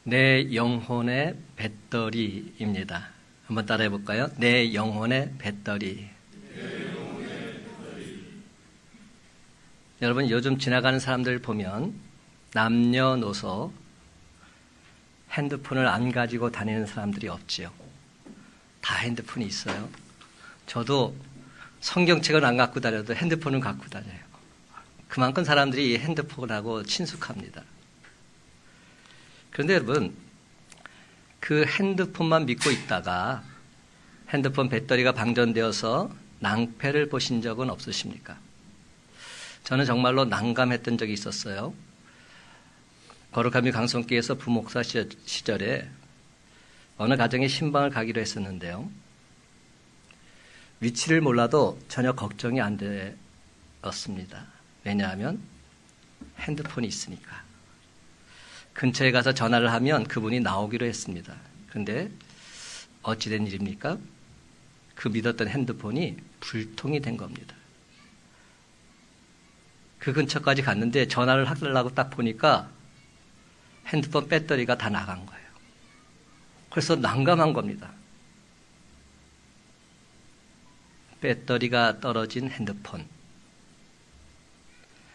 내 영혼의 배터리입니다. 한번 따라해 볼까요? 내 영혼의 배터리. 여러분, 요즘 지나가는 사람들 보면 남녀노소 핸드폰을 안 가지고 다니는 사람들이 없지요. 다 핸드폰이 있어요. 저도 성경책을 안 갖고 다녀도 핸드폰을 갖고 다녀요. 그만큼 사람들이 이 핸드폰하고 친숙합니다. 그런데 여러분, 그 핸드폰만 믿고 있다가 핸드폰 배터리가 방전되어서 낭패를 보신 적은 없으십니까? 저는 정말로 난감했던 적이 있었어요. 거룩함이 강성교회에서 부목사 시절에 어느 가정에 신방을 가기로 했었는데요. 위치를 몰라도 전혀 걱정이 안 되었습니다. 왜냐하면 핸드폰이 있으니까. 근처에 가서 전화를 하면 그분이 나오기로 했습니다. 그런데 어찌된 일입니까? 그 믿었던 핸드폰이 불통이 된 겁니다. 그 근처까지 갔는데 전화를 하려고 딱 보니까 핸드폰 배터리가 다 나간 거예요. 그래서 난감한 겁니다. 배터리가 떨어진 핸드폰.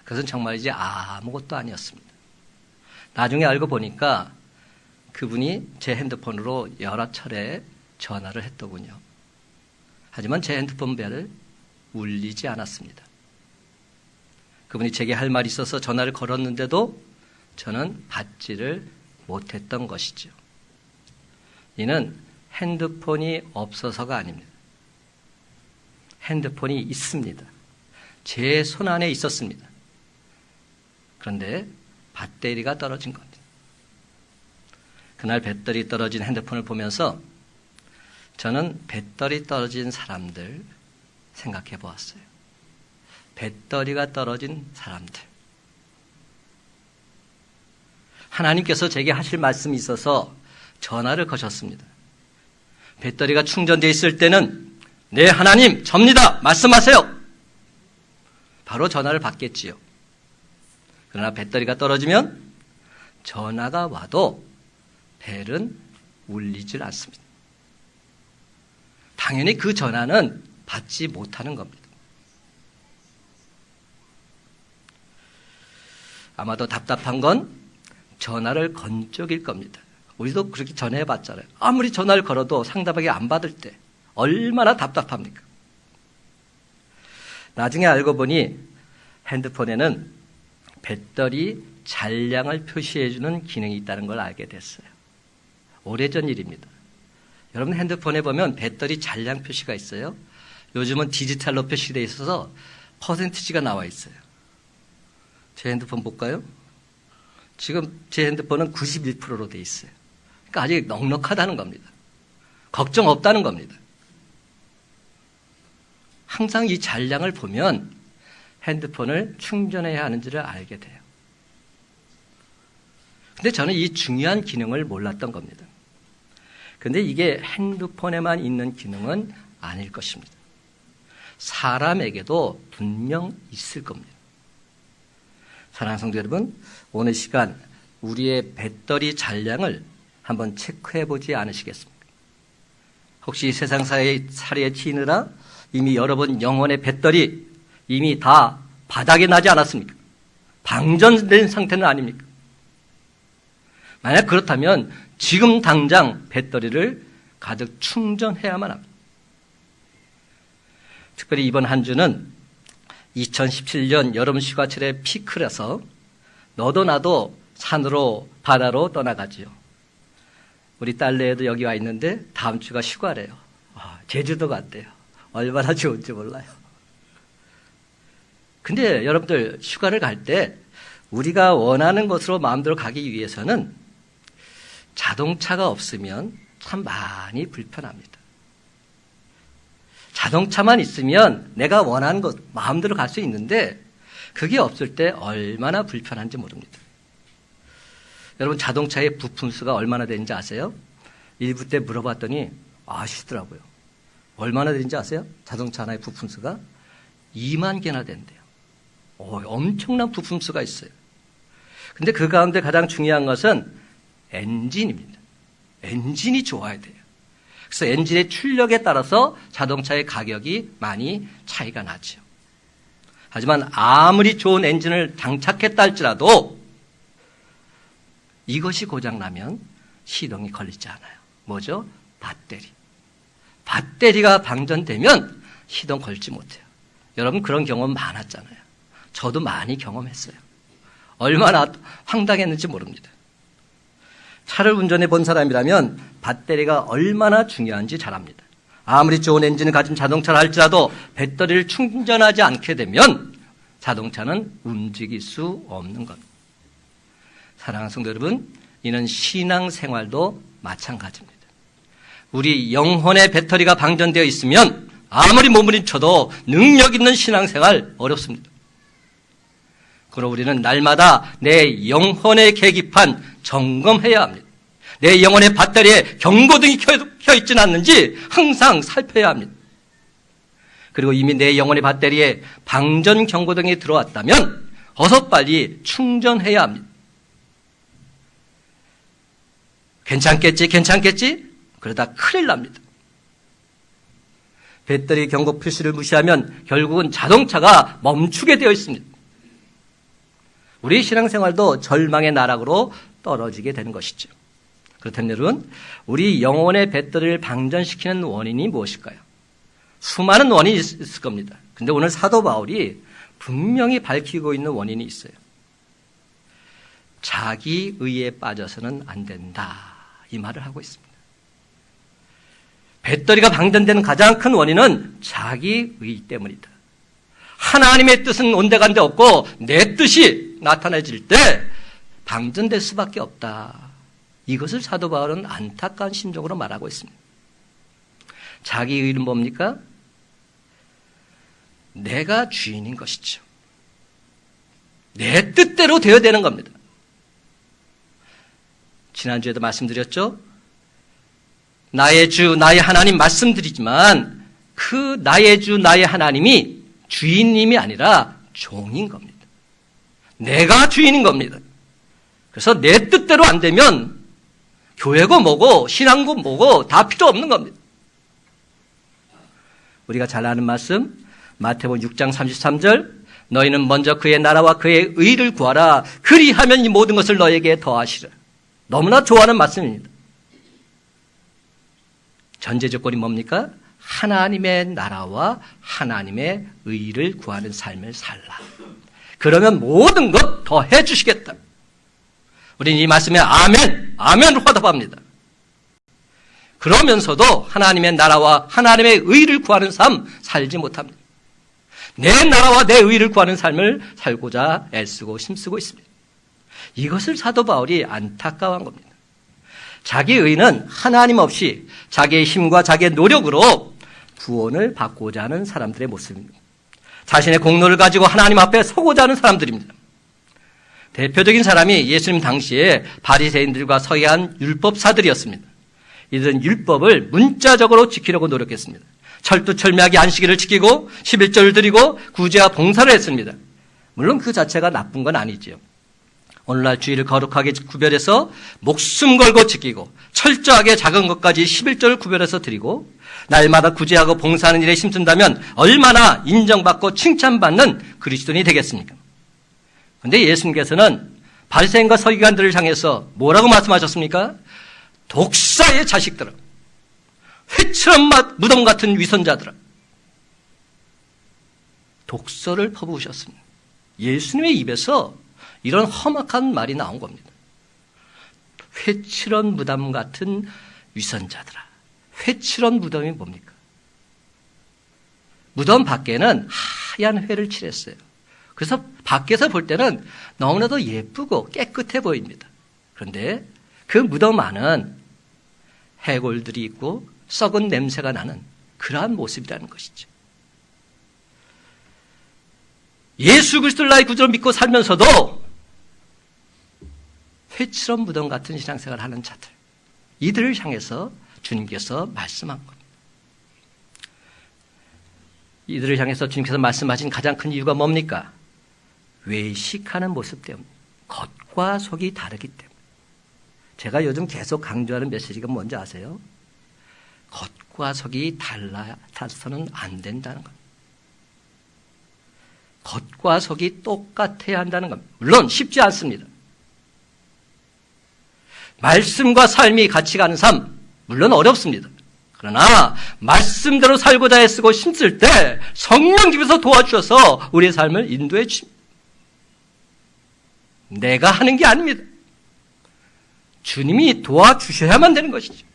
그것은 정말이지 아무것도 아니었습니다. 나중에 알고 보니까 그분이 제 핸드폰으로 여러 차례 전화를 했더군요. 하지만 제 핸드폰 벨을 울리지 않았습니다. 그분이 제게 할 말이 있어서 전화를 걸었는데도 저는 받지를 못했던 것이죠. 이는 핸드폰이 없어서가 아닙니다. 핸드폰이 있습니다. 제 손 안에 있었습니다. 그런데 배터리가 떨어진 겁니다. 그날 배터리 떨어진 핸드폰을 보면서 저는 배터리 떨어진 사람들 생각해 보았어요. 배터리가 떨어진 사람들. 하나님께서 제게 하실 말씀이 있어서 전화를 거셨습니다. 배터리가 충전되어 있을 때는 네, 하나님, 접니다. 말씀하세요. 바로 전화를 받겠지요. 그러나 배터리가 떨어지면 전화가 와도 벨은 울리질 않습니다. 당연히 그 전화는 받지 못하는 겁니다. 아마도 답답한 건 전화를 건 쪽일 겁니다. 우리도 그렇게 전화해 봤잖아요. 아무리 전화를 걸어도 상대방이 안 받을 때 얼마나 답답합니까? 나중에 알고 보니 핸드폰에는 배터리 잔량을 표시해주는 기능이 있다는 걸 알게 됐어요. 오래전 일입니다. 여러분 핸드폰에 보면 배터리 잔량 표시가 있어요. 요즘은 디지털로 표시되어 있어서 퍼센티지가 나와 있어요. 제 핸드폰 볼까요? 지금 제 핸드폰은 91%로 되어 있어요. 그러니까 아직 넉넉하다는 겁니다. 걱정 없다는 겁니다. 항상 이 잔량을 보면 핸드폰을 충전해야 하는지를 알게 돼요. 근데 저는 이 중요한 기능을 몰랐던 겁니다. 근데 이게 핸드폰에만 있는 기능은 아닐 것입니다. 사람에게도 분명 있을 겁니다. 사랑하는 성도 여러분, 오늘 시간 우리의 배터리 잔량을 한번 체크해 보지 않으시겠습니까? 혹시 세상 살이에 튀느라 이미 여러분 영혼의 배터리 이미 다 바닥에 나지 않았습니까? 방전된 상태는 아닙니까? 만약 그렇다면 지금 당장 배터리를 가득 충전해야만 합니다. 특별히 이번 한 주는 2017년 여름 휴가철의 피크라서 너도 나도 산으로 바다로 떠나가지요. 우리 딸내도 여기 와 있는데 다음 주가 휴가래요. 제주도 갔대요. 얼마나 좋은지 몰라요. 근데 여러분들 휴가를 갈 때 우리가 원하는 곳으로 마음대로 가기 위해서는 자동차가 없으면 참 많이 불편합니다. 자동차만 있으면 내가 원하는 곳 마음대로 갈 수 있는데 그게 없을 때 얼마나 불편한지 모릅니다. 여러분 자동차의 부품수가 얼마나 되는지 아세요? 일부 때 물어봤더니 아시더라고요. 얼마나 되는지 아세요? 자동차 하나의 부품수가 2만 개나 된대요. 엄청난 부품수가 있어요. 근데 그 가운데 가장 중요한 것은 엔진입니다. 엔진이 좋아야 돼요. 그래서 엔진의 출력에 따라서 자동차의 가격이 많이 차이가 나죠. 하지만 아무리 좋은 엔진을 장착했다 할지라도 이것이 고장나면 시동이 걸리지 않아요. 뭐죠? 배터리. 배터리가 방전되면 시동 걸지 못해요. 여러분 그런 경험 많았잖아요. 저도 많이 경험했어요. 얼마나 황당했는지 모릅니다. 차를 운전해 본 사람이라면 배터리가 얼마나 중요한지 잘 압니다. 아무리 좋은 엔진을 가진 자동차를 할지라도 배터리를 충전하지 않게 되면 자동차는 움직일 수 없는 겁니다. 사랑하는 성도 여러분, 이는 신앙생활도 마찬가지입니다. 우리 영혼의 배터리가 방전되어 있으면 아무리 몸부림쳐도 능력 있는 신앙생활 어렵습니다. 그러나 우리는 날마다 내 영혼의 계기판 점검해야 합니다. 내 영혼의 배터리에 경고등이 켜 있지는 않는지 항상 살펴야 합니다. 그리고 이미 내 영혼의 배터리에 방전 경고등이 들어왔다면 어서 빨리 충전해야 합니다. 괜찮겠지? 그러다 큰일 납니다. 배터리 경고 표시를 무시하면 결국은 자동차가 멈추게 되어 있습니다. 우리 신앙생활도 절망의 나락으로 떨어지게 되는 것이죠. 그렇다면 여러분, 우리 영혼의 배터리를 방전시키는 원인이 무엇일까요? 수많은 원인이 있을 겁니다. 근데 오늘 사도 바울이 분명히 밝히고 있는 원인이 있어요. 자기 의에 빠져서는 안 된다. 이 말을 하고 있습니다. 배터리가 방전되는 가장 큰 원인은 자기 의 때문이다. 하나님의 뜻은 온데간데 없고 내 뜻이 나타내질 때 방전될 수밖에 없다. 이것을 사도 바울은 안타까운 심정으로 말하고 있습니다. 자기 의는 뭡니까? 내가 주인인 것이죠. 내 뜻대로 되어야 되는 겁니다. 지난주에도 말씀드렸죠? 나의 주, 나의 하나님 말씀드리지만 그 나의 주, 나의 하나님이 주인님이 아니라 종인 겁니다. 내가 주인인 겁니다. 그래서 내 뜻대로 안 되면 교회고 뭐고 신앙고 뭐고 다 필요 없는 겁니다. 우리가 잘 아는 말씀 마태복음 6장 33절 너희는 먼저 그의 나라와 그의 의를 구하라 그리하면 이 모든 것을 너에게 더하시라. 너무나 좋아하는 말씀입니다. 전제 조건이 뭡니까? 하나님의 나라와 하나님의 의를 구하는 삶을 살라. 그러면 모든 것 더 해주시겠다. 우리는 이 말씀에 아멘으로 화답합니다. 그러면서도 하나님의 나라와 하나님의 의를 구하는 삶 살지 못합니다. 내 나라와 내 의를 구하는 삶을 살고자 애쓰고 힘쓰고 있습니다. 이것을 사도 바울이 안타까워한 겁니다. 자기의 의는 하나님 없이 자기의 힘과 자기의 노력으로 구원을 받고자 하는 사람들의 모습입니다. 자신의 공로를 가지고 하나님 앞에 서고자 하는 사람들입니다. 대표적인 사람이 예수님 당시에 바리새인들과 서기한 율법사들이었습니다. 이들은 율법을 문자적으로 지키려고 노력했습니다. 철두철미하게 안식일을 지키고 11절을 드리고 구제와 봉사를 했습니다. 물론 그 자체가 나쁜 건 아니지요. 오늘날 주일을 거룩하게 구별해서 목숨 걸고 지키고 철저하게 작은 것까지 11절을 구별해서 드리고 날마다 구제하고 봉사하는 일에 힘쓴다면 얼마나 인정받고 칭찬받는 그리스도인이 되겠습니까? 그런데 예수님께서는 바리새인과 서기관들을 향해서 뭐라고 말씀하셨습니까? 독사의 자식들아, 회칠한 무덤 같은 위선자들아. 독서를 퍼부으셨습니다. 예수님의 입에서 이런 험악한 말이 나온 겁니다. 회칠한 무덤 같은 위선자들아. 회칠한 무덤이 뭡니까? 무덤 밖에는 하얀 회를 칠했어요. 그래서 밖에서 볼 때는 너무나도 예쁘고 깨끗해 보입니다. 그런데 그 무덤 안은 해골들이 있고 썩은 냄새가 나는 그러한 모습이라는 것이죠. 예수 그리스도를 나의 구주로 믿고 살면서도 회칠한 무덤 같은 신앙생활을 하는 자들, 이들을 향해서 주님께서 말씀한 겁니다. 이들을 향해서 주님께서 말씀하신 가장 큰 이유가 뭡니까? 외식하는 모습 때문에, 겉과 속이 다르기 때문에. 제가 요즘 계속 강조하는 메시지가 뭔지 아세요? 겉과 속이 달라서는 안 된다는 겁니다. 겉과 속이 똑같아야 한다는 겁니다. 물론 쉽지 않습니다. 말씀과 삶이 같이 가는 삶, 물론 어렵습니다. 그러나 말씀대로 살고자 애쓰고 힘쓸 때 성령님께서 도와주셔서 우리의 삶을 인도해 주십니다. 내가 하는 게 아닙니다. 주님이 도와주셔야만 되는 것이죠.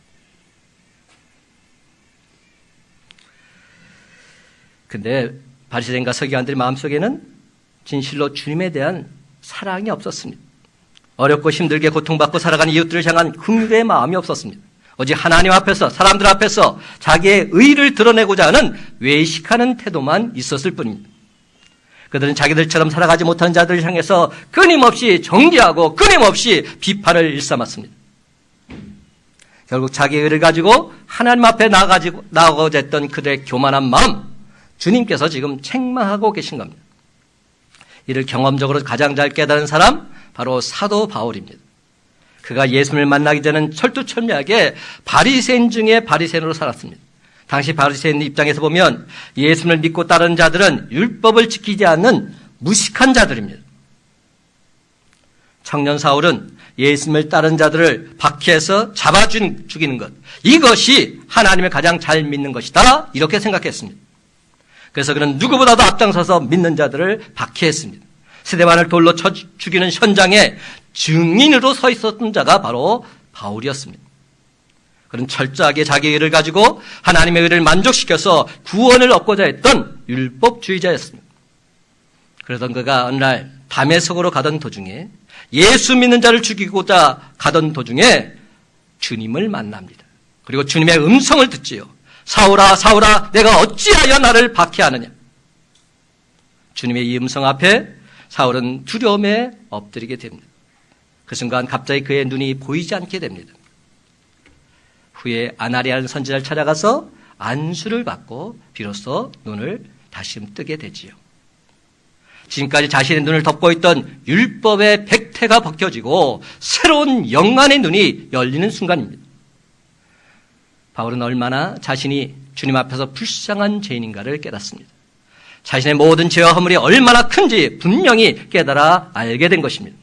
근데 바리새인과 서기관들의 마음속에는 진실로 주님에 대한 사랑이 없었습니다. 어렵고 힘들게 고통받고 살아가는 이웃들을 향한 긍휼의 마음이 없었습니다. 오직 하나님 앞에서, 사람들 앞에서 자기의 의를 드러내고자 하는 외식하는 태도만 있었을 뿐입니다. 그들은 자기들처럼 살아가지 못한 자들을 향해서 끊임없이 정죄하고 끊임없이 비판을 일삼았습니다. 결국 자기의 의를 가지고 하나님 앞에 나아가고자 했던 그들의 교만한 마음, 주님께서 지금 책망하고 계신 겁니다. 이를 경험적으로 가장 잘 깨달은 사람, 바로 사도 바울입니다. 그가 예수님을 만나기 전에는 철두철미하게 바리새인 중에 바리새인으로 살았습니다. 당시 바리새인 입장에서 보면 예수님을 믿고 따르는 자들은 율법을 지키지 않는 무식한 자들입니다. 청년 사울은 예수님을 따르는 자들을 박해해서 잡아 죽이는 것, 이것이 하나님을 가장 잘 믿는 것이다, 이렇게 생각했습니다. 그래서 그는 누구보다도 앞장서서 믿는 자들을 박해했습니다. 스데반을 돌로 쳐 죽이는 현장에 증인으로 서 있었던 자가 바로 바울이었습니다. 그는 철저하게 자기의 의를 가지고 하나님의 의를 만족시켜서 구원을 얻고자 했던 율법주의자였습니다. 그러던 그가 어느 날 다메섹으로 가던 도중에, 예수 믿는 자를 죽이고자 가던 도중에 주님을 만납니다. 그리고 주님의 음성을 듣지요. 사울아, 사울아, 내가 어찌하여 나를 박해하느냐. 주님의 이 음성 앞에 사울은 두려움에 엎드리게 됩니다. 그 순간 갑자기 그의 눈이 보이지 않게 됩니다. 후에 아나리아는 선지자를 찾아가서 안수를 받고 비로소 눈을 다시 뜨게 되지요. 지금까지 자신의 눈을 덮고 있던 율법의 백태가 벗겨지고 새로운 영안의 눈이 열리는 순간입니다. 바울은 얼마나 자신이 주님 앞에서 불쌍한 죄인인가를 깨닫습니다. 자신의 모든 죄와 허물이 얼마나 큰지 분명히 깨달아 알게 된 것입니다.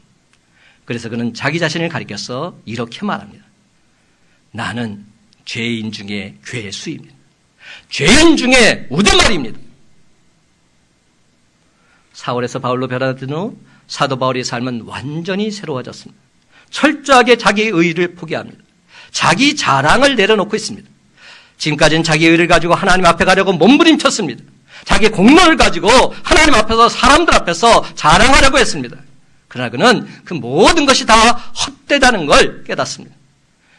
그래서 그는 자기 자신을 가리켜서 이렇게 말합니다. 나는 죄인 중에 괴수입니다. 죄인 중에 우두머리입니다. 사울에서 바울로 변화된 후 사도 바울의 삶은 완전히 새로워졌습니다. 철저하게 자기의 의의를 포기합니다. 자기 자랑을 내려놓고 있습니다. 지금까지는 자기 의를 가지고 하나님 앞에 가려고 몸부림쳤습니다. 자기 공로를 가지고 하나님 앞에서, 사람들 앞에서 자랑하려고 했습니다. 그러나 그는 그 모든 것이 다 헛되다는 걸 깨닫습니다.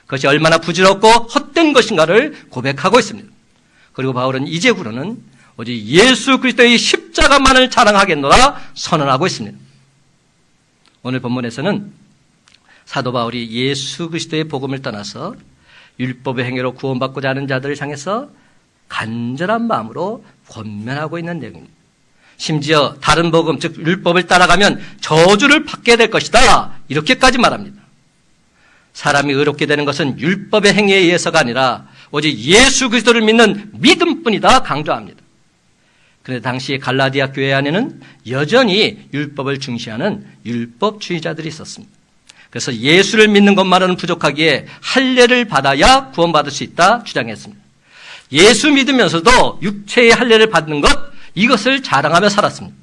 그것이 얼마나 부질없고 헛된 것인가를 고백하고 있습니다. 그리고 바울은 이제부로는 오직 예수 그리스도의 십자가만을 자랑하겠노라 선언하고 있습니다. 오늘 본문에서는 사도 바울이 예수 그리스도의 복음을 떠나서 율법의 행위로 구원받고자 하는 자들을 향해서 간절한 마음으로 권면하고 있는 내용입니다. 심지어 다른 복음, 즉 율법을 따라가면 저주를 받게 될 것이다, 이렇게까지 말합니다. 사람이 의롭게 되는 것은 율법의 행위에 의해서가 아니라 오직 예수 그리스도를 믿는 믿음뿐이다 강조합니다. 그런데 당시 갈라디아 교회 안에는 여전히 율법을 중시하는 율법주의자들이 있었습니다. 그래서 예수를 믿는 것만으로는 부족하기에 할례를 받아야 구원받을 수 있다 주장했습니다. 예수 믿으면서도 육체의 할례를 받는 것, 이것을 자랑하며 살았습니다.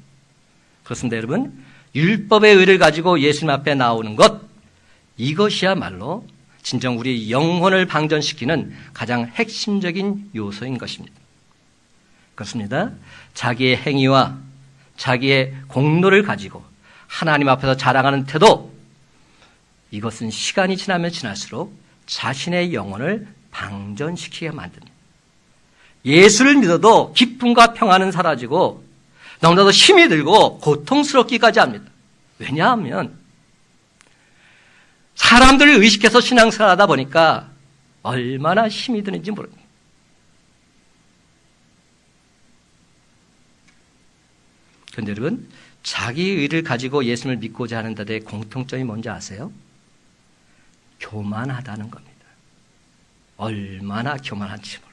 그렇습니다, 여러분. 율법의 의를 가지고 예수님 앞에 나오는 것, 이것이야말로 진정 우리 영혼을 방전시키는 가장 핵심적인 요소인 것입니다. 그렇습니다. 자기의 행위와 자기의 공로를 가지고 하나님 앞에서 자랑하는 태도, 이것은 시간이 지나면 지날수록 자신의 영혼을 방전시키게 만듭니다. 예수를 믿어도 기쁨과 평안은 사라지고 너무나도 힘이 들고 고통스럽기까지 합니다. 왜냐하면 사람들을 의식해서 신앙생활 하다 보니까 얼마나 힘이 드는지 모릅니다. 그런데 여러분, 자기 의를 가지고 예수님을 믿고자 하는 자들의 공통점이 뭔지 아세요? 교만하다는 겁니다. 얼마나 교만한지 몰라요.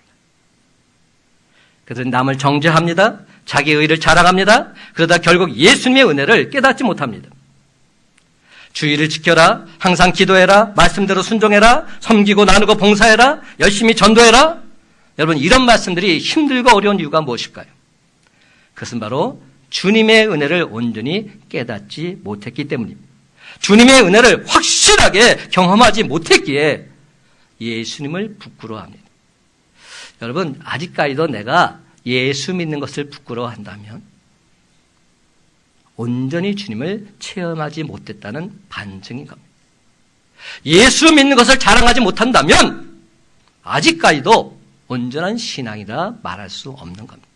그래서 남을 정죄합니다. 자기 의를 자랑합니다. 그러다 결국 예수님의 은혜를 깨닫지 못합니다. 주의를 지켜라, 항상 기도해라, 말씀대로 순종해라, 섬기고 나누고 봉사해라, 열심히 전도해라. 여러분, 이런 말씀들이 힘들고 어려운 이유가 무엇일까요? 그것은 바로 주님의 은혜를 온전히 깨닫지 못했기 때문입니다. 주님의 은혜를 확실하게 경험하지 못했기에 예수님을 부끄러워합니다. 여러분, 아직까지도 내가 예수 믿는 것을 부끄러워한다면 온전히 주님을 체험하지 못했다는 반증인 겁니다. 예수 믿는 것을 자랑하지 못한다면 아직까지도 온전한 신앙이라 말할 수 없는 겁니다.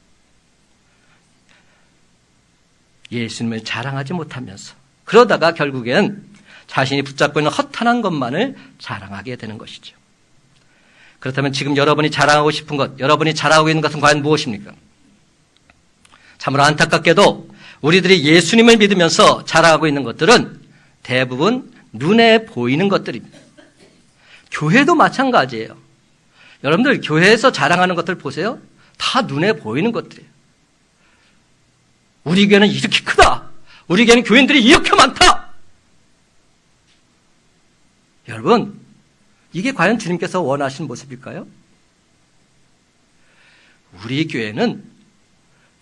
예수님을 자랑하지 못하면서 그러다가 결국엔 자신이 붙잡고 있는 허탄한 것만을 자랑하게 되는 것이죠. 그렇다면 지금 여러분이 자랑하고 싶은 것, 여러분이 자랑하고 있는 것은 과연 무엇입니까? 참으로 안타깝게도 우리들이 예수님을 믿으면서 자랑하고 있는 것들은 대부분 눈에 보이는 것들입니다. 교회도 마찬가지예요. 여러분들 교회에서 자랑하는 것들 보세요. 다 눈에 보이는 것들이에요. 우리 교회는 이렇게 크다. 우리 교회는 교인들이 이렇게 많다. 여러분, 이게 과연 주님께서 원하시는 모습일까요? 우리 교회는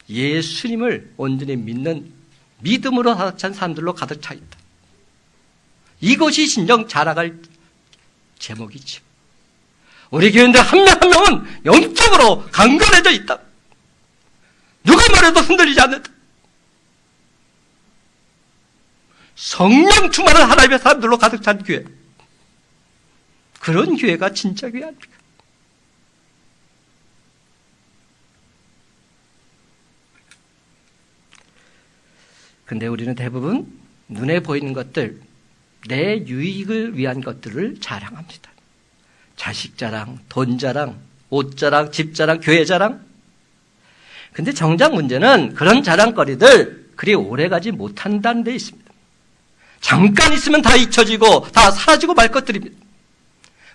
예수님을 온전히 믿는 믿음으로 가득 찬 사람들로 가득 차 있다. 이것이 진정 자랑할 제목이죠. 우리 교인들 한 명 한 명은 영적으로 강건해져 있다. 누가 말해도 흔들리지 않는다. 성령 충만한 하나님의 사람들로 가득 찬 교회. 그런 교회가 진짜 교회 아닙니까? 근데 우리는 대부분 눈에 보이는 것들, 내 유익을 위한 것들을 자랑합니다. 자식 자랑, 돈 자랑, 옷 자랑, 집 자랑, 교회 자랑. 근데 정작 문제는 그런 자랑거리들 그리 오래가지 못한다는 데 있습니다. 잠깐 있으면 다 잊혀지고 다 사라지고 말 것들입니다.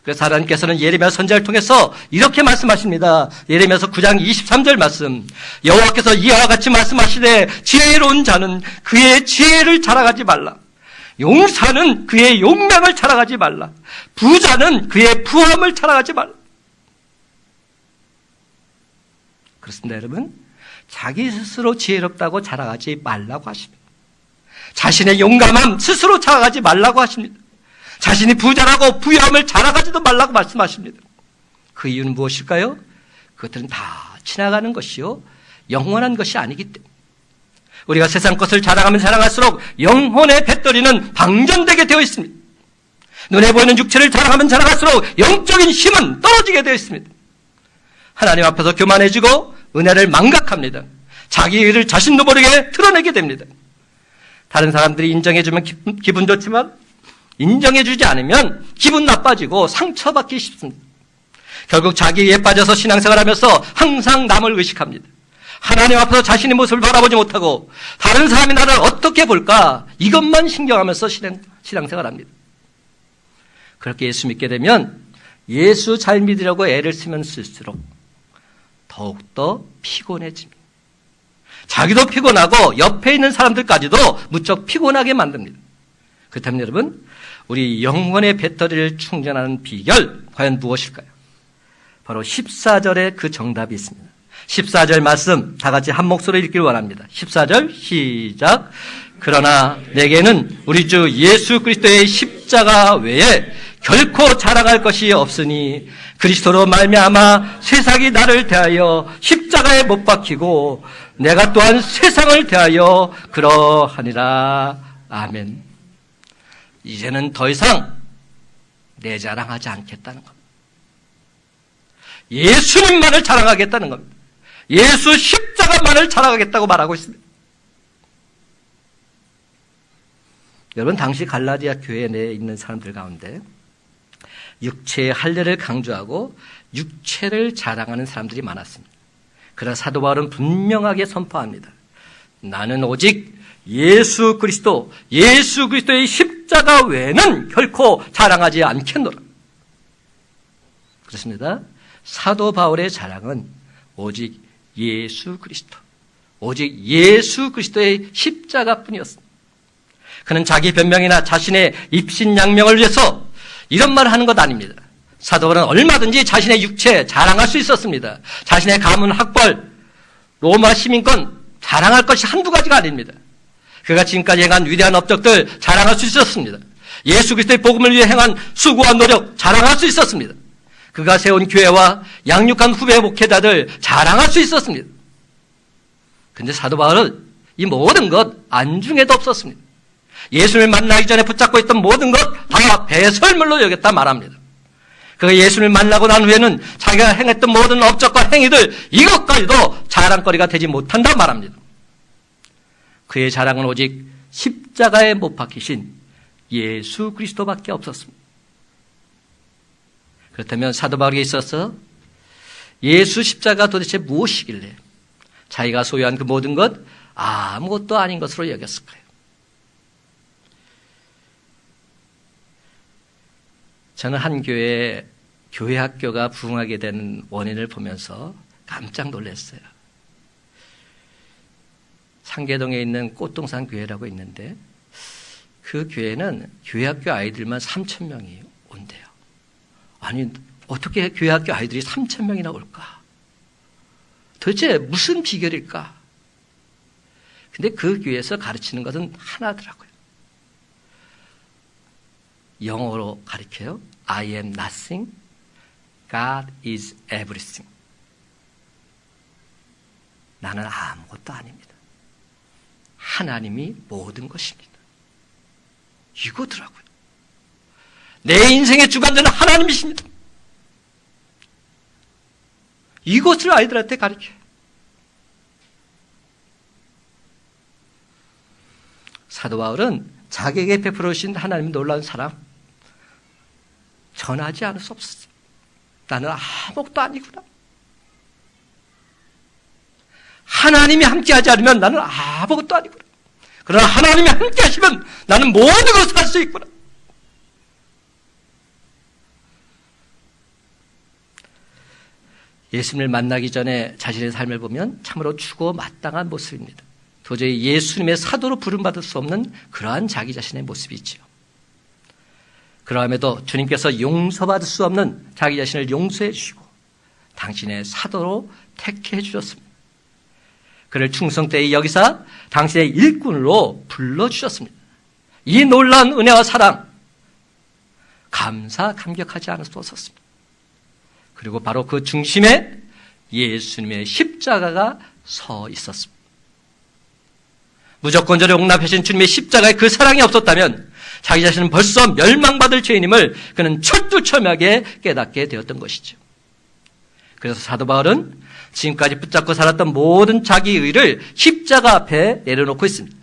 그래서 하나님께서는 예레미야 선지자를 통해서 이렇게 말씀하십니다. 예레미야서 9장 23절 말씀. 여호와께서 이와 같이 말씀하시되 지혜로운 자는 그의 지혜를 자랑하지 말라. 용사는 그의 용맹을 자랑하지 말라. 부자는 그의 부함을 자랑하지 말라. 그렇습니다, 여러분. 자기 스스로 지혜롭다고 자랑하지 말라고 하십니다. 자신의 용감함 스스로 자랑하지 말라고 하십니다. 자신이 부자라고 부유함을 자랑하지도 말라고 말씀하십니다. 그 이유는 무엇일까요? 그것들은 다 지나가는 것이요 영원한 것이 아니기 때문에 우리가 세상 것을 자랑하면 자랑할수록 영혼의 배터리는 방전되게 되어 있습니다. 눈에 보이는 육체를 자랑하면 자랑할수록 영적인 힘은 떨어지게 되어 있습니다. 하나님 앞에서 교만해지고 은혜를 망각합니다. 자기 의를 자신도 모르게 드러내게 됩니다. 다른 사람들이 인정해주면 기분 좋지만 인정해주지 않으면 기분 나빠지고 상처받기 쉽습니다. 결국 자기에 빠져서 신앙생활하면서 항상 남을 의식합니다. 하나님 앞에서 자신의 모습을 바라보지 못하고 다른 사람이 나를 어떻게 볼까 이것만 신경하면서 신앙생활합니다. 그렇게 예수 믿게 되면 예수 잘 믿으려고 애를 쓰면 쓸수록 더욱더 피곤해집니다. 자기도 피곤하고 옆에 있는 사람들까지도 무척 피곤하게 만듭니다. 그렇다면 여러분, 우리 영혼의 배터리를 충전하는 비결 과연 무엇일까요? 바로 14절에 그 정답이 있습니다. 14절 말씀 다 같이 한 목소리로 읽기를 원합니다. 14절 시작. 그러나 내게는 우리 주 예수 그리스도의 십자가 외에 결코 자랑할 것이 없으니 그리스도로 말미암아 세상이 나를 대하여 십자가에 못 박히고 내가 또한 세상을 대하여 그러하니라. 아멘. 이제는 더 이상 내 자랑하지 않겠다는 겁니다. 예수님만을 자랑하겠다는 겁니다. 예수 십자가만을 자랑하겠다고 말하고 있습니다. 여러분, 당시 갈라디아 교회 내에 있는 사람들 가운데 육체의 할례를 강조하고 육체를 자랑하는 사람들이 많았습니다. 그러나 사도 바울은 분명하게 선포합니다. 나는 오직 예수 그리스도의 십자가를 십자가 외에는 결코 자랑하지 않겠노라. 그렇습니다. 사도 바울의 자랑은 오직 예수 그리스도, 오직 예수 그리스도의 십자가뿐이었습니다. 그는 자기 변명이나 자신의 입신양명을 위해서 이런 말을 하는 것 아닙니다. 사도 바울은 얼마든지 자신의 육체 자랑할 수 있었습니다. 자신의 가문, 학벌, 로마 시민권 자랑할 것이 한두 가지가 아닙니다. 그가 지금까지 행한 위대한 업적들 자랑할 수 있었습니다. 예수 그리스도의 복음을 위해 행한 수고와 노력 자랑할 수 있었습니다. 그가 세운 교회와 양육한 후배 목회자들 자랑할 수 있었습니다. 그런데 사도 바울은 이 모든 것 안중에도 없었습니다. 예수를 만나기 전에 붙잡고 있던 모든 것 다 배설물로 여겼다 말합니다. 그가 예수를 만나고 난 후에는 자기가 행했던 모든 업적과 행위들 이것까지도 자랑거리가 되지 못한다 말합니다. 그의 자랑은 오직 십자가에 못 박히신 예수 그리스도밖에 없었습니다. 그렇다면 사도 바울에게 있어서 예수 십자가 도대체 무엇이길래 자기가 소유한 그 모든 것 아무것도 아닌 것으로 여겼을까요? 저는 한 교회 학교가 부흥하게 된 원인을 보면서 깜짝 놀랐어요. 상계동에 있는 꽃동산 교회라고 있는데 그 교회는 교회 학교 아이들만 3,000명이 온대요. 아니 어떻게 교회 학교 아이들이 3,000명이나 올까? 도대체 무슨 비결일까? 근데 그 교회에서 가르치는 것은 하나더라고요. 영어로 가르쳐요. I am nothing, God is everything. 나는 아무것도 아닙니다. 하나님이 모든 것입니다. 이거더라고요. 내 인생의 주관자는 하나님이십니다. 이것을 아이들한테 가르쳐요. 사도 바울은 자기에게 베풀어 주신 하나님의 놀라운 사랑 전하지 않을 수 없었어요. 나는 아무것도 아니구나. 하나님이 함께하지 않으면 나는 아무것도 아니구나. 그러나 하나님이 함께하시면 나는 모든 것을 할 수 있구나. 예수님을 만나기 전에 자신의 삶을 보면 참으로 추고 마땅한 모습입니다. 도저히 예수님의 사도로 부름받을 수 없는 그러한 자기 자신의 모습이 있죠. 그러함에도 주님께서 용서받을 수 없는 자기 자신을 용서해 주시고 당신의 사도로 택해 주셨습니다. 그를 충성되이 여기사 당신의 일꾼으로 불러주셨습니다. 이 놀라운 은혜와 사랑 감격하지 않을 수 없었습니다. 그리고 바로 그 중심에 예수님의 십자가가 서 있었습니다. 무조건적으로 용납하신 주님의 십자가에 그 사랑이 없었다면 자기 자신은 벌써 멸망받을 죄인임을 그는 철두철미하게 깨닫게 되었던 것이죠. 그래서 사도 바울은 지금까지 붙잡고 살았던 모든 자기 의를 십자가 앞에 내려놓고 있습니다.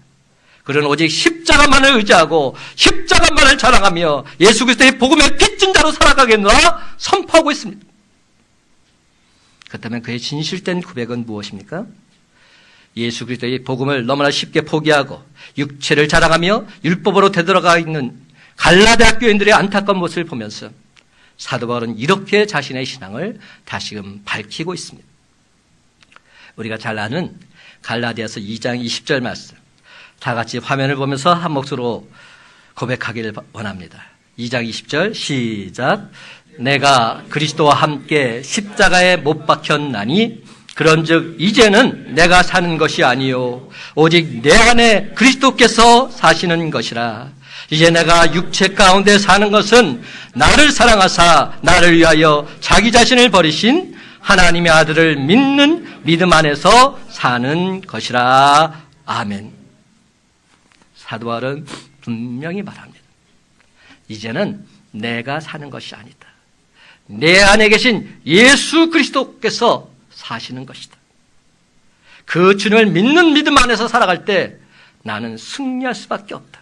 그는 오직 십자가만을 의지하고 십자가만을 자랑하며 예수 그리스도의 복음의 빚진 자로 살아가겠노라 선포하고 있습니다. 그렇다면 그의 진실된 고백은 무엇입니까? 예수 그리스도의 복음을 너무나 쉽게 포기하고 육체를 자랑하며 율법으로 되돌아가 있는 갈라디아 교인들의 안타까운 모습을 보면서 사도 바울은 이렇게 자신의 신앙을 다시금 밝히고 있습니다. 우리가 잘 아는 갈라디아서 2장 20절 말씀, 다 같이 화면을 보면서 한 목소리로 고백하기를 원합니다. 2장 20절 시작. 내가 그리스도와 함께 십자가에 못 박혔나니 그런즉 이제는 내가 사는 것이 아니요 오직 내 안에 그리스도께서 사시는 것이라. 이제 내가 육체 가운데 사는 것은 나를 사랑하사 나를 위하여 자기 자신을 버리신 하나님의 아들을 믿는 믿음 안에서 사는 것이라. 아멘. 사도 바울은 분명히 말합니다. 이제는 내가 사는 것이 아니다. 내 안에 계신 예수 그리스도께서 사시는 것이다. 그 주님을 믿는 믿음 안에서 살아갈 때 나는 승리할 수밖에 없다.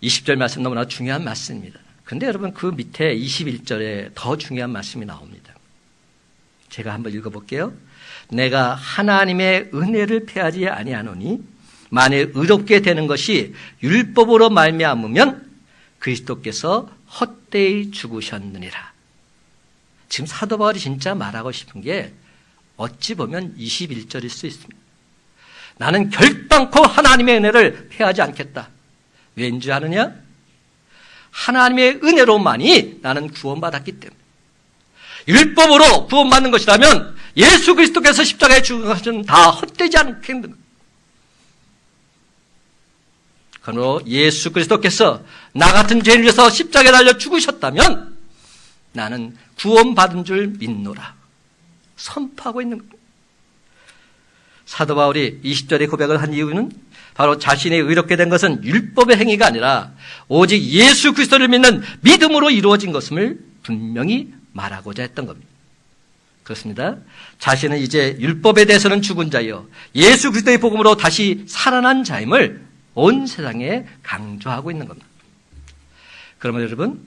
20절 말씀 너무나 중요한 말씀입니다. 그런데 여러분 그 밑에 21절에 더 중요한 말씀이 나옵니다. 제가 한번 읽어볼게요. 내가 하나님의 은혜를 패하지 아니하노니 만일 의롭게 되는 것이 율법으로 말미암으면 그리스도께서 헛되이 죽으셨느니라. 지금 사도 바울이 진짜 말하고 싶은 게 어찌 보면 21절일 수 있습니다. 나는 결단코 하나님의 은혜를 패하지 않겠다. 왠지 아느냐? 하나님의 은혜로만이 나는 구원받았기 때문에. 율법으로 구원받는 것이라면 예수 그리스도께서 십자가에 죽은 것은 다 헛되지 않겠는 것. 그러므로 예수 그리스도께서 나 같은 죄인을 위해서 십자가에 달려 죽으셨다면 나는 구원받은 줄 믿노라. 선포하고 있는 겁니다. 사도 바울이 20절의 고백을 한 이유는 바로 자신이 의롭게 된 것은 율법의 행위가 아니라 오직 예수 그리스도를 믿는 믿음으로 이루어진 것임을 분명히 말하고자 했던 겁니다. 그렇습니다. 자신은 이제 율법에 대해서는 죽은 자요 예수 그리스도의 복음으로 다시 살아난 자임을 온 세상에 강조하고 있는 겁니다. 그러면 여러분,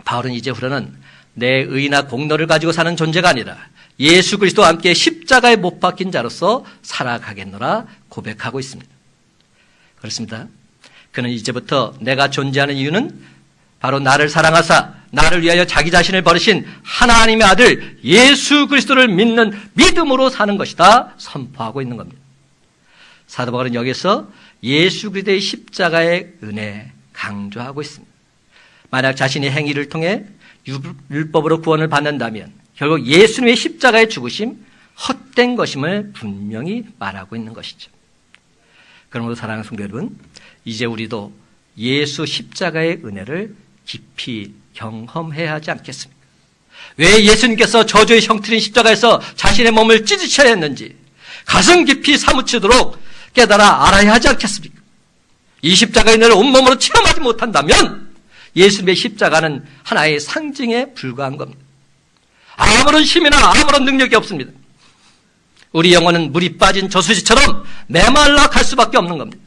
바울은 이제부터는 내 의나 공로를 가지고 사는 존재가 아니라 예수 그리스도와 함께 십자가에 못 박힌 자로서 살아가겠노라 고백하고 있습니다. 그렇습니다. 그는 이제부터 내가 존재하는 이유는 바로 나를 사랑하사 나를 위하여 자기 자신을 버리신 하나님의 아들 예수 그리스도를 믿는 믿음으로 사는 것이다 선포하고 있는 겁니다. 사도 바울은 여기서 예수 그리스도의 십자가의 은혜 강조하고 있습니다. 만약 자신의 행위를 통해 율법으로 구원을 받는다면 결국 예수님의 십자가의 죽으심 헛된 것임을 분명히 말하고 있는 것이죠. 그러므로 사랑하는 성도 여러분, 이제 우리도 예수 십자가의 은혜를 깊이 경험해야 하지 않겠습니까? 왜 예수님께서 저주의 형틀인 십자가에서 자신의 몸을 찢으셔야 했는지 가슴 깊이 사무치도록 깨달아 알아야 하지 않겠습니까? 이 십자가의 은혜를 온몸으로 체험하지 못한다면 예수님의 십자가는 하나의 상징에 불과한 겁니다. 아무런 힘이나 아무런 능력이 없습니다. 우리 영혼은 물이 빠진 저수지처럼 메말라 갈 수밖에 없는 겁니다.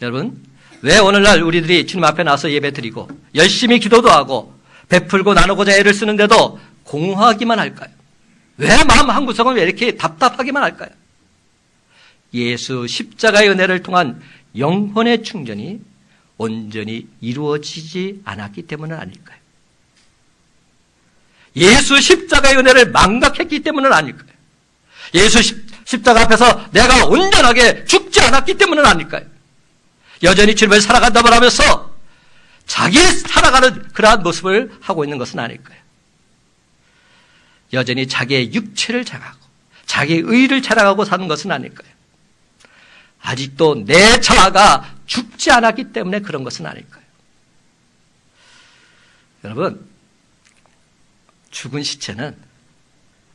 여러분, 왜 오늘날 우리들이 주님 앞에 나서 예배드리고 열심히 기도도 하고 베풀고 나누고자 애를 쓰는데도 공허하기만 할까요? 왜 마음 한구석은 왜 이렇게 답답하기만 할까요? 예수 십자가의 은혜를 통한 영혼의 충전이 온전히 이루어지지 않았기 때문은 아닐까요? 예수 십자가의 은혜를 망각했기 때문은 아닐까요? 예수 십자가 앞에서 내가 온전하게 죽지 않았기 때문은 아닐까요? 여전히 주님을 살아간다고 하면서 자기 살아가는 그러한 모습을 하고 있는 것은 아닐까요? 여전히 자기의 육체를 자랑하고 자기의 의를 자랑하고 사는 것은 아닐까요? 아직도 내 자아가 죽지 않았기 때문에 그런 것은 아닐까요? 여러분, 죽은 시체는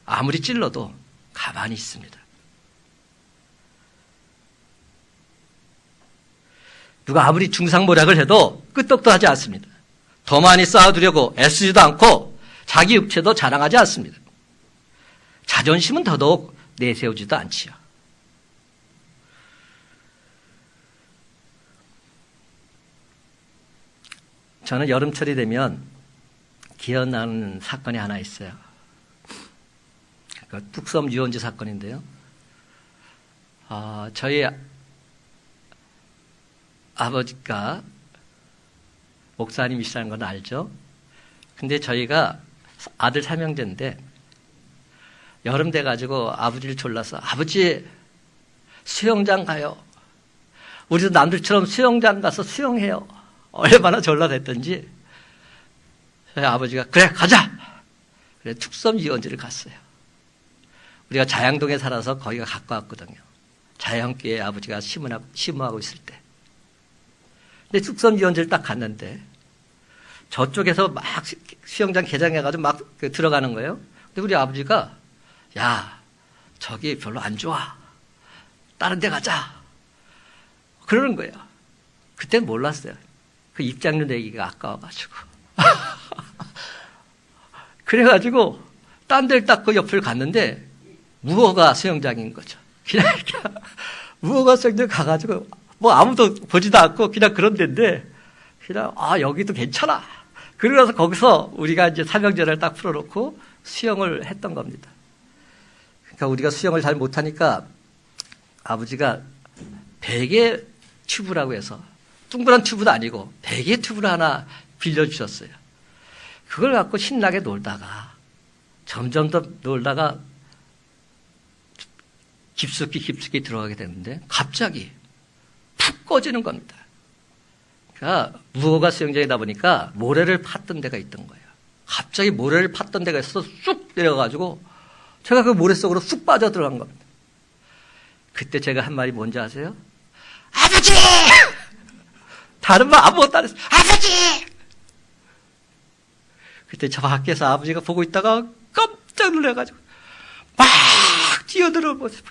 아무리 찔러도 가만히 있습니다. 누가 아무리 중상모략을 해도 끄떡도 하지 않습니다. 더 많이 쌓아두려고 애쓰지도 않고 자기 육체도 자랑하지 않습니다. 자존심은 더더욱 내세우지도 않지요. 저는 여름철이 되면 기억나는 사건이 하나 있어요. 뚝섬 유원지 사건인데요. 저희 아버지가 목사님이시라는 건 알죠? 근데 저희가 아들 삼형제인데 여름 돼가지고 아버지를 졸라서 아버지 수영장 가요. 우리도 남들처럼 수영장 가서 수영해요. 얼마나 졸라댔던지 저희 아버지가 그래 가자. 그래 뚝섬 유원지를 갔어요. 우리가 자양동에 살아서 거기가 가까웠거든요. 자양교에 아버지가 심호하고 있을 때. 근데 뚝섬 유원지를 딱 갔는데 저쪽에서 막 수영장 개장해가지고 막 들어가는 거예요. 근데 우리 아버지가 야 저기 별로 안 좋아. 다른 데 가자. 그러는 거예요. 그때는 몰랐어요. 그 입장료 내기가 아까워가지고. 그래가지고 딴 데를 딱 그 옆을 갔는데 무허가 수영장인 거죠. 그냥 무허가 수영장 가가지고 뭐 아무도 보지도 않고 그냥 그런 데인데 그냥 여기도 괜찮아. 그러면서 거기서 우리가 이제 삼형제를 딱 풀어놓고 수영을 했던 겁니다. 그러니까 우리가 수영을 잘 못하니까 아버지가 베개 튜브라고 해서 둥그런 튜브도 아니고 베개 튜브를 하나 빌려주셨어요. 그걸 갖고 신나게 놀다가 점점 더 놀다가 깊숙이 들어가게 되는데 갑자기 푹 꺼지는 겁니다. 그러니까 무허가 수영장이다 보니까 모래를 팠던 데가 있던 거예요. 갑자기 모래를 팠던 데가 있어서 쑥 내려가지고 제가 그 모래 속으로 쑥 빠져 들어간 겁니다. 그때 제가 한 말이 뭔지 아세요? 아버지! 다른 말 아무것도 안 했어요. 아버지! 그때 저 밖에서 아버지가 보고 있다가 깜짝 놀라가지고 막 뛰어들어 보세요.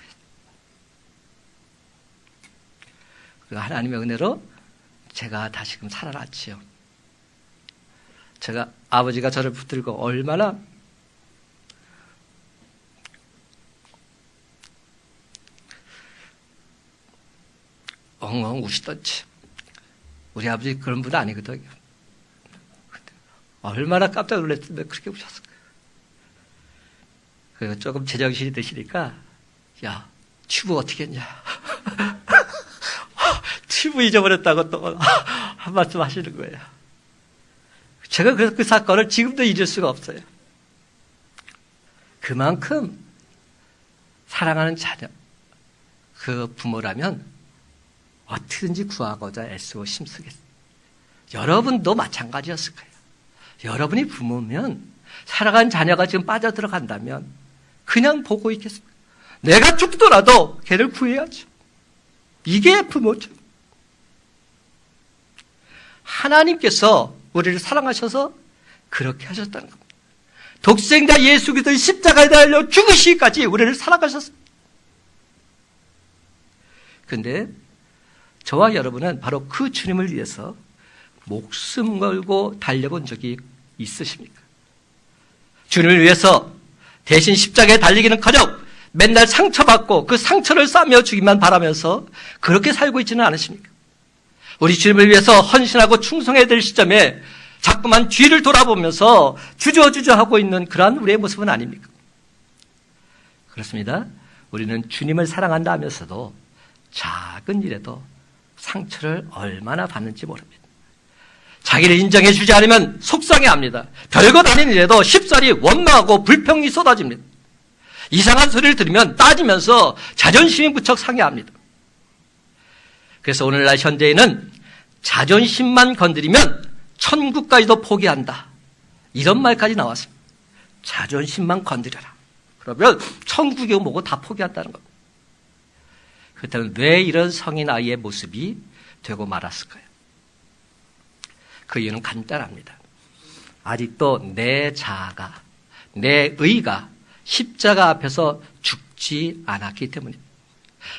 하나님의 은혜로 제가 다시금 살아났지요. 제가 아버지가 저를 붙들고 얼마나 엉엉 우시던지. 우리 아버지 그런 분 아니거든요. 얼마나 깜짝 놀랐으면 그렇게 우셨을까요? 그리고 조금 제정신이 드시니까 야, 튜브 어떻게 했냐. 튜브 잊어버렸다고 또 한 말씀 하시는 거예요. 제가 그래서 그 사건을 지금도 잊을 수가 없어요. 그만큼 사랑하는 자녀, 그 부모라면 어떻게든지 구하고자 애쓰고 힘쓰겠어요. 여러분도 마찬가지였을 거예요. 여러분이 부모면 사랑하는 자녀가 지금 빠져들어간다면 그냥 보고 있겠습니까? 내가 죽더라도 걔를 구해야죠. 이게 부모죠. 하나님께서 우리를 사랑하셔서 그렇게 하셨다는 겁니다. 독생자 예수 그리스도의 십자가에 달려 죽으시기까지 우리를 사랑하셨습니다. 그런데 저와 여러분은 바로 그 주님을 위해서 목숨 걸고 달려본 적이 있으십니까? 주님을 위해서 대신 십자가에 달리기는커녕 맨날 상처받고 그 상처를 싸며 주기만 바라면서 그렇게 살고 있지는 않으십니까? 우리 주님을 위해서 헌신하고 충성해야 될 시점에 자꾸만 뒤를 돌아보면서 주저주저하고 있는 그러한 우리의 모습은 아닙니까? 그렇습니다. 우리는 주님을 사랑한다 하면서도 작은 일에도 상처를 얼마나 받는지 모릅니다. 자기를 인정해 주지 않으면 속상해합니다. 별것 아닌 일에도 쉽사리 원망하고 불평이 쏟아집니다. 이상한 소리를 들으면 따지면서 자존심이 무척 상해합니다. 그래서 오늘날 현대에는 자존심만 건드리면 천국까지도 포기한다. 이런 말까지 나왔습니다. 자존심만 건드려라. 그러면 천국이 뭐고 다 포기한다는 겁니다. 그렇다면 왜 이런 성인 아이의 모습이 되고 말았을까요? 그 이유는 간단합니다. 아직도 내 자아가, 내 의가 십자가 앞에서 죽지 않았기 때문입니다.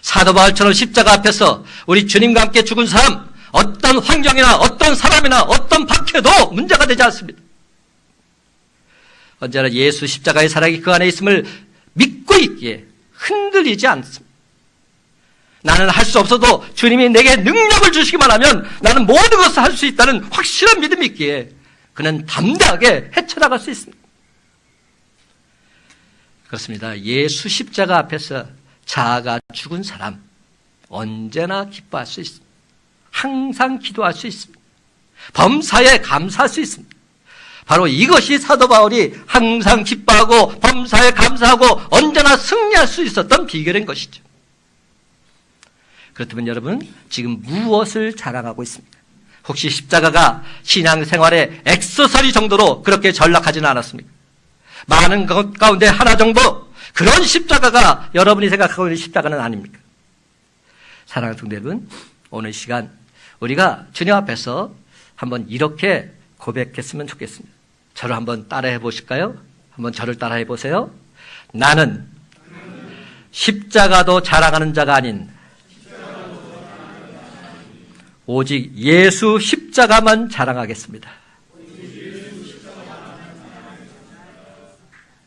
사도 바울처럼 십자가 앞에서 우리 주님과 함께 죽은 사람, 어떤 환경이나 어떤 사람이나 어떤 박해도 문제가 되지 않습니다. 언제나 예수 십자가의 사랑이 그 안에 있음을 믿고 있기에 흔들리지 않습니다. 나는 할 수 없어도 주님이 내게 능력을 주시기만 하면 나는 모든 것을 할 수 있다는 확실한 믿음이 있기에 그는 담대하게 헤쳐나갈 수 있습니다. 그렇습니다. 예수 십자가 앞에서 자아가 죽은 사람 언제나 기뻐할 수 있습니다. 항상 기도할 수 있습니다. 범사에 감사할 수 있습니다. 바로 이것이 사도 바울이 항상 기뻐하고 범사에 감사하고 언제나 승리할 수 있었던 비결인 것이죠. 그렇다면 여러분 지금 무엇을 자랑하고 있습니까? 혹시 십자가가 신앙생활의 액세서리 정도로 그렇게 전락하지는 않았습니까? 많은 것 가운데 하나 정도 그런 십자가가 여러분이 생각하고 있는 십자가는 아닙니까? 사랑하는 성도 여러분, 오늘 시간 우리가 주님 앞에서 한번 이렇게 고백했으면 좋겠습니다. 저를 한번 따라해 보실까요? 한번 저를 따라해 보세요. 나는 십자가도 자랑하는 자가 아닌 오직 예수 십자가만 자랑하겠습니다.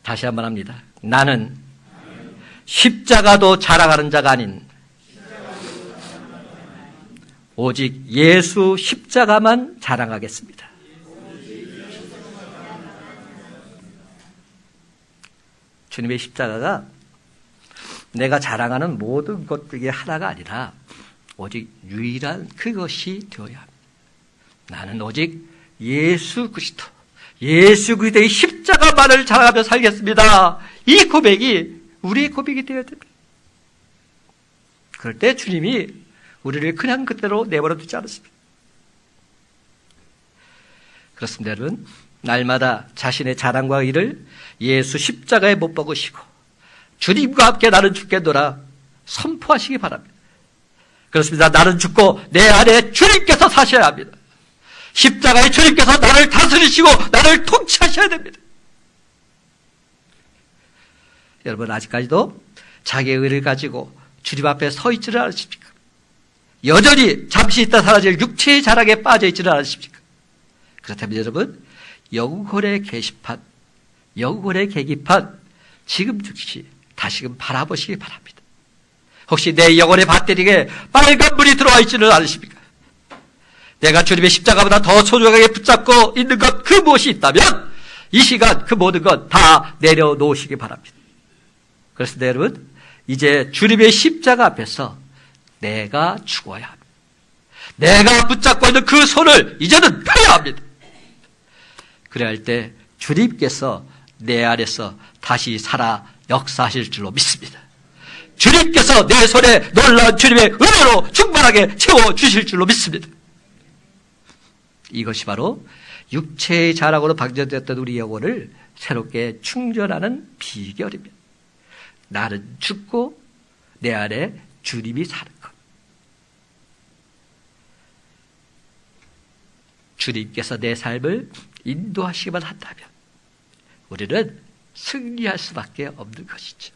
다시 한번 합니다. 나는 십자가도 자랑하는 자가 아닌 오직 예수 십자가만 자랑하겠습니다. 주님의 십자가가 내가 자랑하는 모든 것 중에 하나가 아니라 오직 유일한 그것이 되어야 합니다. 나는 오직 예수 그리스도의 십자가만을 자랑하며 살겠습니다. 이 고백이 우리의 고백이 되어야 됩니다. 그럴 때 주님이 우리를 그냥 그대로 내버려 두지 않습니다. 그렇습니다, 여러분. 날마다 자신의 자랑과 의를 예수 십자가에 못 박으시고 주님과 함께 나는 죽겠노라 선포하시기 바랍니다. 그렇습니다. 나는 죽고 내 안에 주님께서 사셔야 합니다. 십자가에 주님께서 나를 다스리시고 나를 통치하셔야 됩니다. 여러분, 아직까지도 자기의 의를 가지고 주님 앞에 서 있지를 않으십니까? 여전히 잠시 있다 사라질 육체의 자랑에 빠져 있지는 않으십니까? 그렇다면 여러분, 영혼의 계시판, 영혼의 계기판 지금 즉시 다시금 바라보시기 바랍니다. 혹시 내 영혼의 배터리에 빨간불이 들어와 있지는 않으십니까? 내가 주님의 십자가보다 더 소중하게 붙잡고 있는 것 그 무엇이 있다면 이 시간 그 모든 것 다 내려놓으시기 바랍니다. 그래서 여러분, 이제 주님의 십자가 앞에서 내가 죽어야 합니다. 내가 붙잡고 있는 그 손을 이제는 펴야 합니다. 그래야 할 때 주님께서 내 안에서 다시 살아 역사하실 줄로 믿습니다. 주님께서 내 손에 놀라운 주님의 은혜로 충만하게 채워주실 줄로 믿습니다. 이것이 바로 육체의 자랑으로 방전되었던 우리 영혼을 새롭게 충전하는 비결입니다. 나는 죽고 내 안에 주님이 사는 것. 주님께서 내 삶을 인도하시기만 한다면 우리는 승리할 수밖에 없는 것이죠.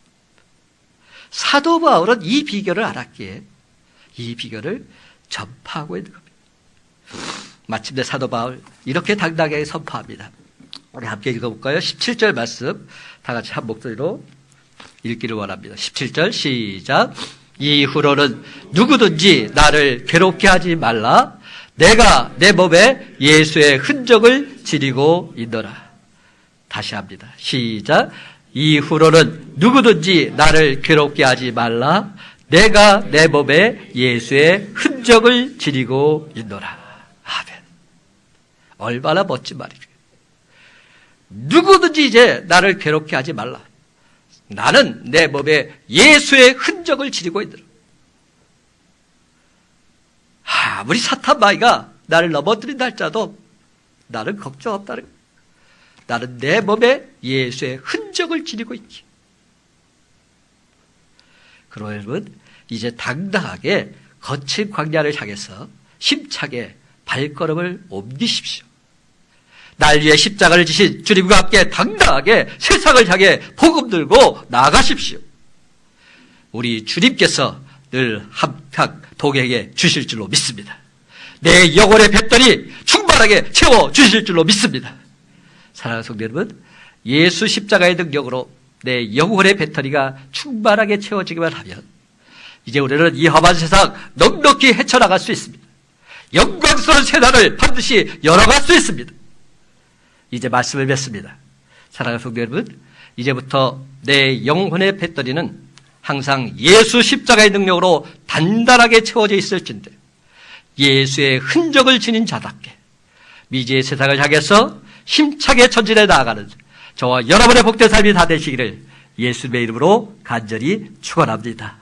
사도 바울은 이 비결을 알았기에 이 비결을 전파하고 있는 겁니다. 마침내 사도 바울 이렇게 당당하게 선포합니다. 우리 함께 읽어볼까요? 17절 말씀 다 같이 한 목소리로 읽기를 원합니다. 17절 시작. 이후로는 누구든지 나를 괴롭게 하지 말라. 내가 내 몸에 예수의 흔적을 지니고 있노라. 다시 합니다. 시작. 이후로는 누구든지 나를 괴롭게 하지 말라. 내가 내 몸에 예수의 흔적을 지니고 있노라. 아멘. 얼마나 멋진 말이죠. 누구든지 이제 나를 괴롭게 하지 말라. 나는 내 몸에 예수의 흔적을 지니고 있노라. 아무리 사탄 마귀가 나를 넘어뜨린다 할지라도 나는 걱정 없다는 거예요. 나는 내 몸에 예수의 흔적을 지니고 있기. 그러면 여러분, 이제 당당하게 거친 광야를 향해서 힘차게 발걸음을 옮기십시오. 날 위해 십자가를 지신 주님과 함께 당당하게 세상을 향해 복음 들고 나가십시오. 우리 주님께서 늘 함께 동행해 주실 줄로 믿습니다. 내 영혼의 배터리 충만하게 채워주실 줄로 믿습니다. 사랑하는 성도 여러분, 예수 십자가의 능력으로 내 영혼의 배터리가 충만하게 채워지기만 하면 이제 우리는 이 험한 세상 넉넉히 헤쳐나갈 수 있습니다. 영광스러운 세상을 반드시 열어갈 수 있습니다. 이제 말씀을 맺습니다. 사랑하는 성도 여러분, 이제부터 내 영혼의 배터리는 항상 예수 십자가의 능력으로 단단하게 채워져 있을진데 예수의 흔적을 지닌 자답게 미지의 세상을 향해서 힘차게 전진해 나아가는 저와 여러분의 복된 삶이 다 되시기를 예수님의 이름으로 간절히 축원합니다.